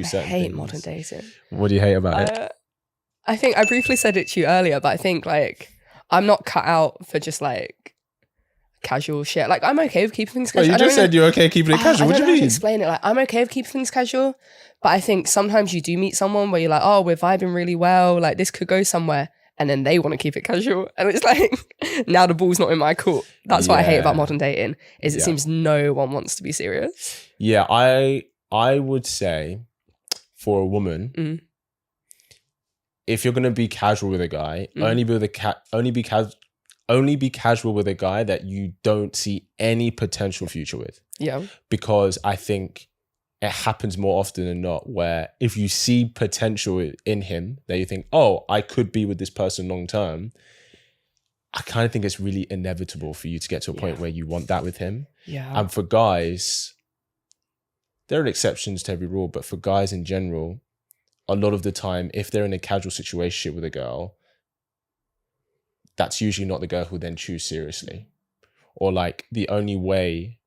do certain things. I hate modern dating. What do you hate about it? I think I briefly said it to you earlier, but I think like I'm not cut out for just like casual shit. Like I'm okay with keeping things casual. Well, you just said you're okay keeping it casual. What do you mean? Explain it. Like I'm okay with keeping things casual, but I think sometimes you do meet someone where you're like, oh, we're vibing really well. Like this could go somewhere, and then they want to keep it casual, and it's like now the ball's not in my court. That's what I hate about modern dating. Is it seems no one wants to be serious. Yeah, I would say for a woman, if you're gonna be casual with a guy, only be casual with a guy that you don't see any potential future with. Yeah. Because I think it happens more often than not where if you see potential in him that you think, oh, I could be with this person long term, I kind of think it's really inevitable for you to get to a point where you want that with him. Yeah. And for guys, there are exceptions to every rule, but for guys in general, a lot of the time, if they're in a casual situation with a girl, that's usually not the girl who then choose seriously. Or like the only way,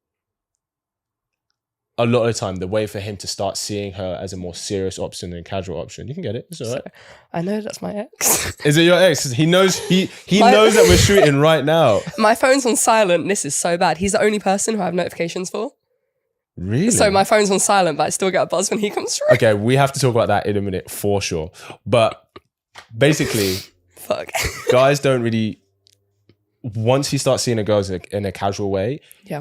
a lot of the time, the way for him to start seeing her as a more serious option than a casual option. You can get it. It's all right. I know that's my ex. Is it your ex? He knows knows that we're shooting right now. My phone's on silent. This is so bad. He's the only person who I have notifications for. Really? So my phone's on silent, but I still get a buzz when he comes through. Okay, we have to talk about that in a minute for sure. But basically, guys don't really, once he starts seeing a girl in a casual way,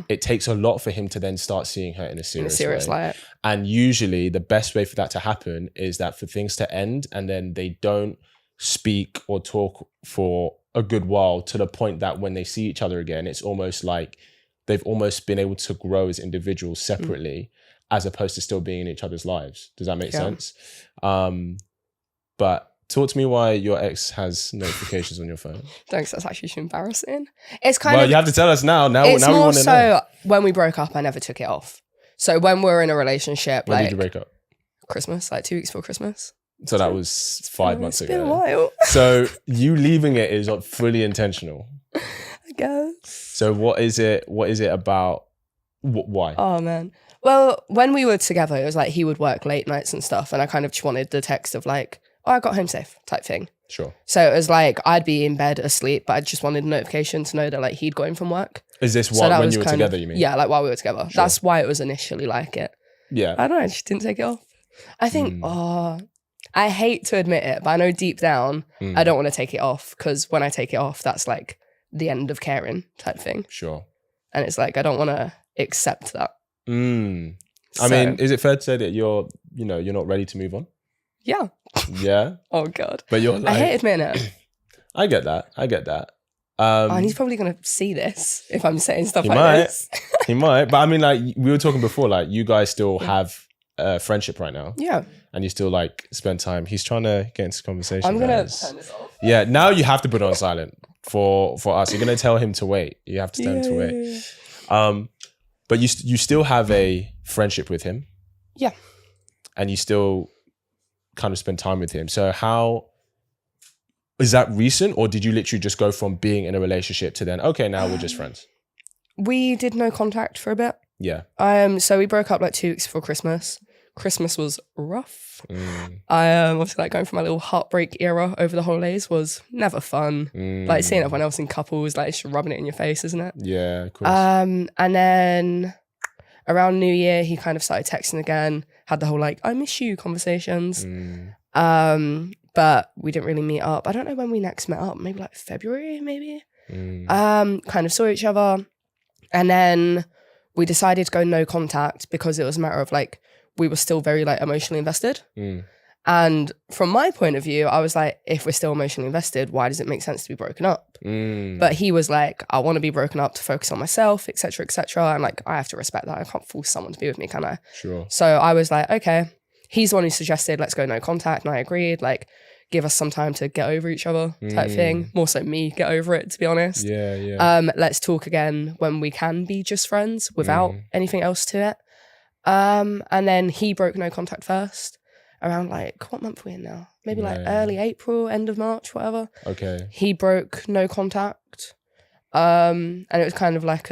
it takes a lot for him to then start seeing her in a serious way. Light. And usually the best way for that to happen is that for things to end and then they don't speak or talk for a good while to the point that when they see each other again, it's almost like they've almost been able to grow as individuals separately as opposed to still being in each other's lives. Does that make sense? But talk to me why your ex has notifications on your phone. Thanks, that's actually embarrassing. It's kind of... you have to tell us now. Now we want to know. It's more so when we broke up, I never took it off. So when we were in a relationship... When did you break up? Christmas, like 2 weeks before Christmas. So that was 5 months ago. It's been a while. So you leaving it is fully intentional. I guess. So what is it about? Why? Oh, man. Well, when we were together, it was like he would work late nights and stuff. And I kind of just wanted the text of like, oh, I got home safe type thing. Sure. So it was like, I'd be in bed asleep, but I just wanted a notification to know that like he'd got home from work. Is this when you were together, you mean? Yeah, like while we were together. Sure. That's why it was initially like it. Yeah. I don't know, I just didn't take it off. I think, I hate to admit it, but I know deep down, I don't want to take it off because when I take it off, that's like the end of caring type thing. Sure. And it's like, I don't want to accept that. I mean, is it fair to say that you're not ready to move on? Yeah. Yeah? Oh, God. But you're like... I hate admitting it. I get that. And he's probably going to see this if I'm saying stuff like this. He might. But I mean, like, we were talking before, like, you guys still have a friendship right now. Yeah. And you still, like, spend time. He's trying to get into conversation. I'm going to turn this off. Yeah, now you have to put it on silent for us. You're going to tell him to wait. You have to tell him to wait. But you still have a friendship with him. Yeah. And you still kind of spend time with him. So how... Is that recent, or did you literally just go from being in a relationship to then, okay, now we're just friends? We did no contact for a bit. Yeah. So we broke up like 2 weeks before Christmas. Christmas was rough. Obviously like going through my little heartbreak era over the holidays was never fun. Like seeing everyone else in couples, like just rubbing it in your face, isn't it? Yeah, of course. And then around New Year, he kind of started texting again, had the whole like, I miss you conversations. But we didn't really meet up. I don't know when we next met up. Maybe like February, maybe. Kind of saw each other. And then we decided to go no contact because it was a matter of like, we were still very like emotionally invested. And from my point of view, I was like, if we're still emotionally invested, why does it make sense to be broken up? But he was like, I want to be broken up to focus on myself, etc., etc. And like, I have to respect that. I can't force someone to be with me, can I? Sure. So I was like, okay. He's the one who suggested, let's go no contact. And I agreed, like, give us some time to get over each other type thing. More so me get over it, to be honest. Yeah. Let's talk again when we can be just friends without anything else to it. And then he broke no contact first around like, what month are we in now? Maybe like early April, end of March, whatever. Okay. He broke no contact. And it was kind of like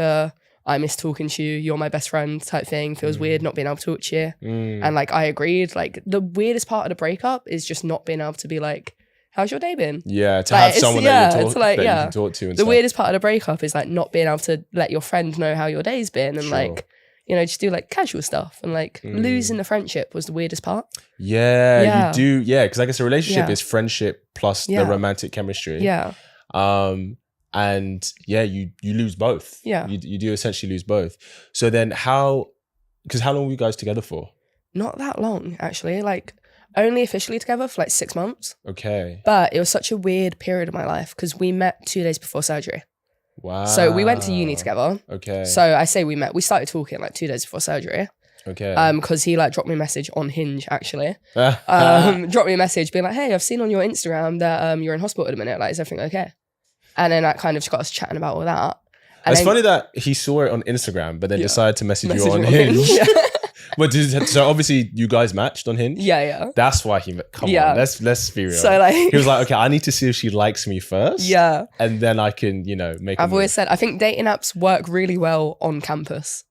I miss talking to you, you're my best friend type thing. Feels weird not being able to talk to you. And like I agreed. Like the weirdest part of the breakup is just not being able to be like, how's your day been? Yeah, to like, have someone that, you can talk to. And the stuff. weirdest part of the breakup is like not being able to let your friend know how your day's been and like, you know, just do like casual stuff and like losing the friendship was the weirdest part. Yeah, you do. Yeah, because I guess a relationship is friendship plus the romantic chemistry. Yeah. And yeah, you lose both. Yeah. You do essentially lose both. So then because how long were you guys together for? Not that long, actually. Like only officially together for like 6 months. Okay. But it was such a weird period of my life because we met 2 days before surgery. Wow. So we went to uni together. Okay. So I say we started talking like 2 days before surgery. Okay. Because he like dropped me a message on Hinge actually. Dropped me a message being like, hey, I've seen on your Instagram that you're in hospital at the minute. Like, is everything okay? And then that kind of just got us chatting about all that. And it's funny that he saw it on Instagram, but then decided to message you on Hinge. Hinge. But so obviously you guys matched on Hinge. Yeah. That's why he come on. Let's be real. So like he was like, okay, I need to see if she likes me first. Yeah. And then I can, you know, make. I've always said I think dating apps work really well on campus.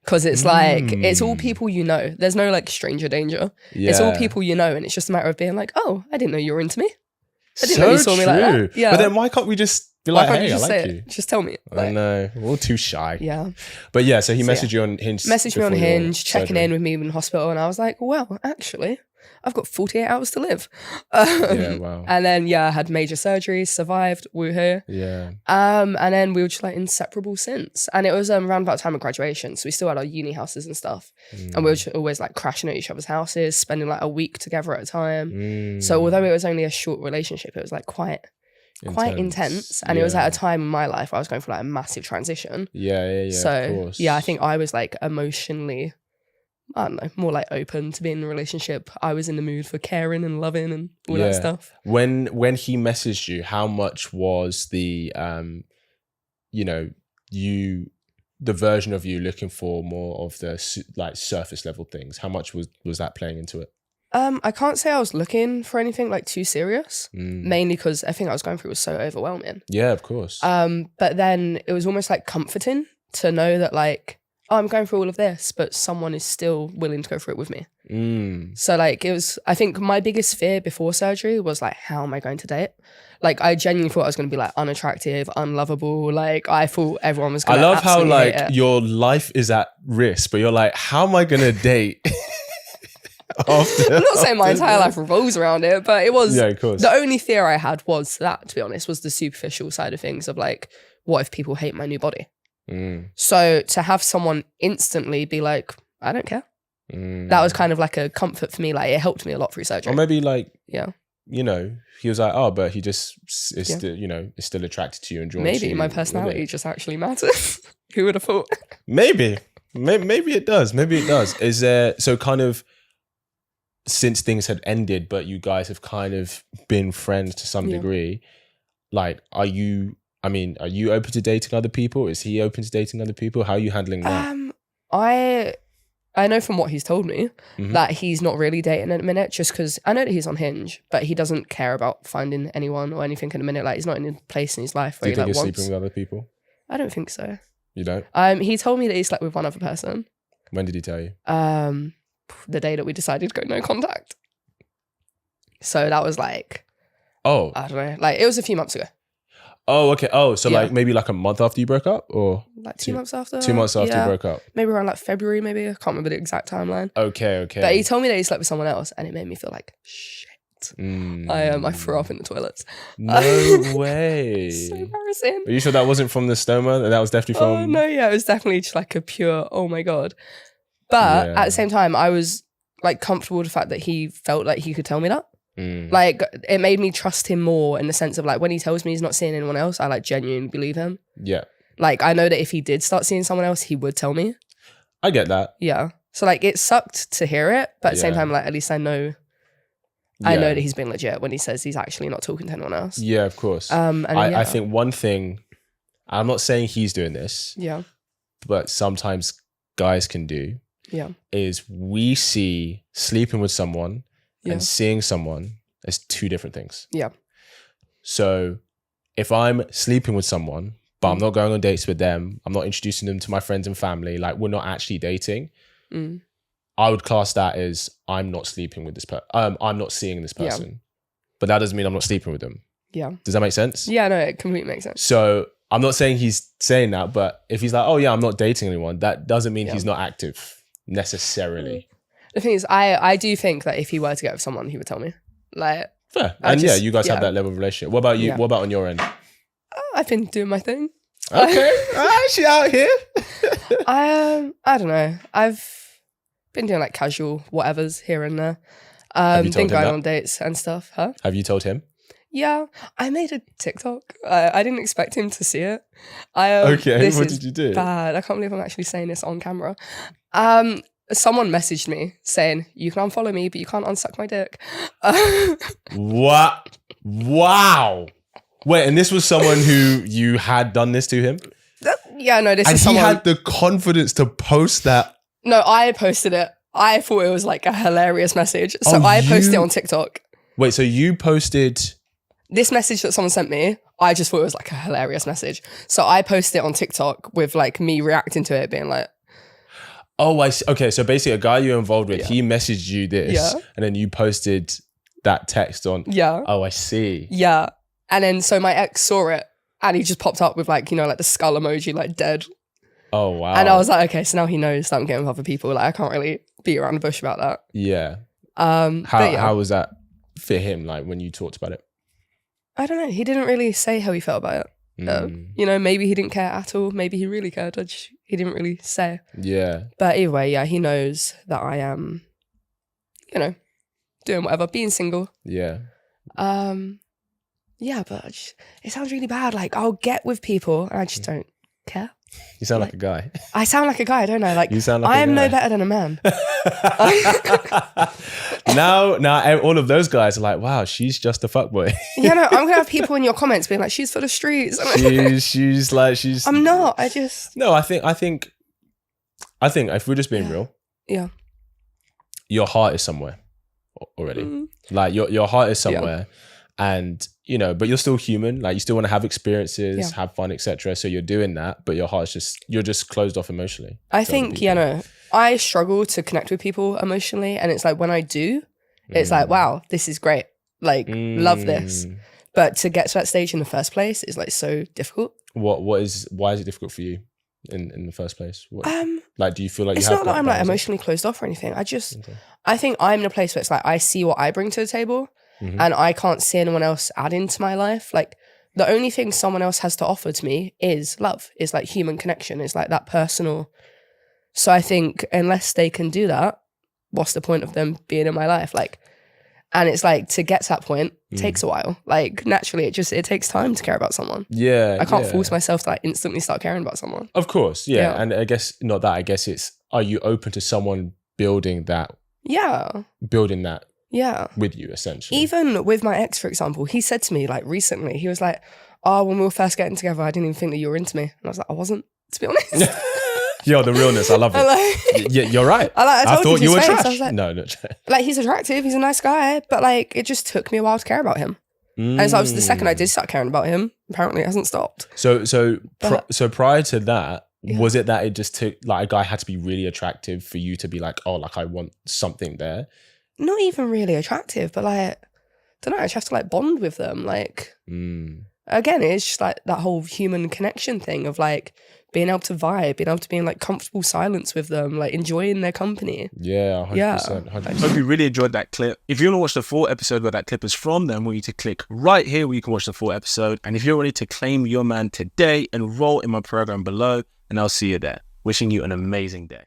Because it's like, it's all people you know. There's no like stranger danger. Yeah. It's all people you know. And it's just a matter of being like, oh, I didn't know you were into me. I didn't know you saw me like that. Yeah. But then why can't we just be like, hey, I like you? Just tell me. Like, I know. We're all too shy. Yeah. But yeah, so he messaged you on Hinge. Messaged me on Hinge, checking in with me in hospital. And I was like, well, actually, I've got 48 hours to live. Yeah, wow. And then, I had major surgeries, survived, woohoo. Yeah. And then we were just like inseparable since. And it was around about the time of graduation. So we still had our uni houses and stuff. And we were just always like crashing at each other's houses, spending like a week together at a time. So although it was only a short relationship, it was like quite intense. And it was at a time in my life where I was going for like a massive transition. Yeah. So, of course. I think I was like emotionally, I don't know, more like open to being in a relationship. I was in the mood for caring and loving and all that stuff. When he messaged you, how much was the, the version of you looking for more of the like surface level things? How much was that playing into it? I can't say I was looking for anything like too serious, mainly because I think I was going through was so overwhelming. Yeah, of course. But then it was almost like comforting to know that like, oh, I'm going through all of this, but someone is still willing to go through it with me. So like it was, I think my biggest fear before surgery was like, how am I going to date? Like I genuinely thought I was going to be like unattractive, unlovable. Like I thought everyone was going to I love how like your life is at risk, but you're like, how am I going to date? I'm not saying my entire life revolves around it, but it was of course. The only fear I had was that, to be honest, was the superficial side of things of like, what if people hate my new body? So to have someone instantly be like, I don't care. That was kind of like a comfort for me. Like it helped me a lot through surgery. Or maybe like, he was like, oh, but he just is still, is still attracted to you and drawn to you. Maybe my personality just actually matters. Who would have thought? Maybe it does. Maybe it does. Is there, so kind of, since things had ended, but you guys have kind of been friends to some degree, like, are you open to dating other people? Is he open to dating other people? How are you handling that? I know from what he's told me that he's not really dating at the minute, just because I know that he's on Hinge, but he doesn't care about finding anyone or anything at the minute. Like he's not in a place in his life where Do you think he's sleeping with other people? I don't think so. You don't? He told me that he slept with one other person. When did he tell you? The day that we decided to go no contact. So that was like, I don't know, like it was a few months ago. Oh, okay. Oh, so like maybe like a month after you broke up, or like 2 months after? 2 months after you broke up. Maybe around like February, maybe. I can't remember the exact timeline. Okay. But he told me that he slept with someone else and it made me feel like shit. I threw up in the toilets. No way. So embarrassing. Are you sure that wasn't from the stoma? That was definitely from... Oh, no, it was definitely just like a pure, oh my God. But at the same time, I was like comfortable with the fact that he felt like he could tell me that. Like it made me trust him more in the sense of like when he tells me he's not seeing anyone else, I like genuinely believe him. Yeah. Like I know that if he did start seeing someone else, he would tell me. I get that. Yeah. So like it sucked to hear it, but at the same time, like at least I know that he's been legit when he says he's actually not talking to anyone else. Yeah, of course. And I think one thing, I'm not saying he's doing this. Yeah. But sometimes guys can do. Yeah. Is we see sleeping with someone and seeing someone as two different things. Yeah. So if I'm sleeping with someone, but I'm not going on dates with them. I'm not introducing them to my friends and family. Like, we're not actually dating. I would class that as I'm not sleeping with this person. I'm not seeing this person. But that doesn't mean I'm not sleeping with them. Yeah. Does that make sense? Yeah, no, it completely makes sense. So I'm not saying he's saying that, but if he's like, oh yeah, I'm not dating anyone, that doesn't mean he's not active necessarily. The thing is, I do think that if he were to get with someone, he would tell me. Like, fair. And you guys have that level of relationship. What about you? What about on your end? I've been doing my thing. Okay. She out here. I don't know. I've been doing like casual whatevers here and there. Been going on dates and stuff. Huh? Have you told him? Yeah, I made a TikTok. I didn't expect him to see it. Okay, what did you do? Bad. I can't believe I'm actually saying this on camera. Someone messaged me saying, you can unfollow me, but you can't unsuck my dick. What? Wow. Wait, and this was someone who you had done this to him? Yeah, no, this and is someone... And he had the confidence to post that? No, I posted it. I thought it was like a hilarious message. So I posted it on TikTok. Wait, so you posted... This message that someone sent me, I just thought it was like a hilarious message. So I posted it on TikTok with like me reacting to it being like... Oh, I see. Okay, so basically a guy you're involved with, he messaged you this and then you posted that text on... Yeah. Oh, I see. Yeah. And then so my ex saw it and he just popped up with like, you know, like the skull emoji, like dead. Oh, wow. And I was like, okay, so now he knows that I'm getting with other people. Like I can't really beat around the bush about that. Yeah. How was that for him, like when you talked about it? I don't know. He didn't really say how he felt about it. You know, maybe he didn't care at all. Maybe he really cared. He didn't really say. Yeah. But either way, yeah, he knows that I am, you know, doing whatever, being single. Yeah. Yeah, but it sounds really bad. Like I'll get with people and I just don't care. You sound like a guy. I sound like a guy, don't I? Like you sound like I am no better than a man. now, all of those guys are like, wow, she's just a fuckboy. Yeah, no, I'm gonna have people in your comments being like, she's for the streets. she's. I'm not. I just. No, I think if we're just being real, your heart is somewhere already. Like your heart is somewhere, and you know, but you're still human. Like you still want to have experiences, have fun, etc. So you're doing that, but your heart's you're just closed off emotionally. I think, I struggle to connect with people emotionally, and it's like when I do, it's like, wow, this is great. Like, love this. But to get to that stage in the first place is like so difficult. Why is it difficult for you in the first place? Like, do you feel like it's not that I'm like emotionally closed off or anything. I think I'm in a place where it's like I see what I bring to the table. And I can't see anyone else add into my life. Like the only thing someone else has to offer to me is love, is like human connection, is like that personal. So I think unless they can do that, what's the point of them being in my life? Like, and it's like to get to that point takes a while. Like naturally, it takes time to care about someone. Yeah, I can't force myself to like instantly start caring about someone. Of course, yeah. And I guess not that. I guess it's, are you open to someone building that? Yeah. Building that. Yeah. With you, essentially. Even with my ex, for example, he said to me like recently, he was like, oh, when we were first getting together, I didn't even think that you were into me. And I was like, I wasn't, to be honest. Yo, the realness, I love it. Yeah, you're right. I thought you were trash. I was like, no. Like he's attractive, he's a nice guy, but like it just took me a while to care about him. And so the second I did start caring about him, apparently it hasn't stopped. So prior to that, was it that it just took like a guy had to be really attractive for you to be like, oh, like I want something there? Not even really attractive, but like, I don't know, I just have to like bond with them. Like, again, it's just like that whole human connection thing of like being able to vibe, being able to be in like comfortable silence with them, like enjoying their company. Yeah, 100%. 100%. I hope you really enjoyed that clip. If you want to watch the full episode where that clip is from, then we need to click right here where you can watch the full episode. And if you're ready to claim your man today, enroll in my program below, and I'll see you there. Wishing you an amazing day.